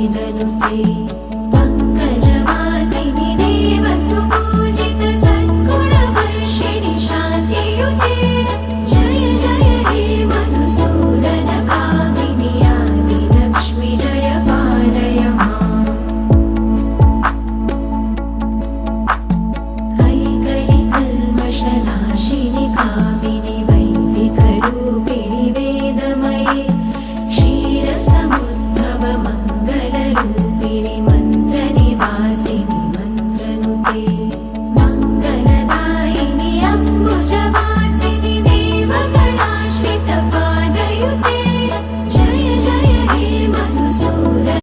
विदनुते पंकजवासिनि देवसुपूजित सद्गुणवर्षिणि शान्तियुते जय जय हे मधुसूदन कामिनि आदिलक्ष्मि जय पालय माम् ऐकलिकल्मषनाशिनि कामिनि वैदिकरूपिणि वेदमये क्षीरसमुद्भव मङ्गलरूपिणि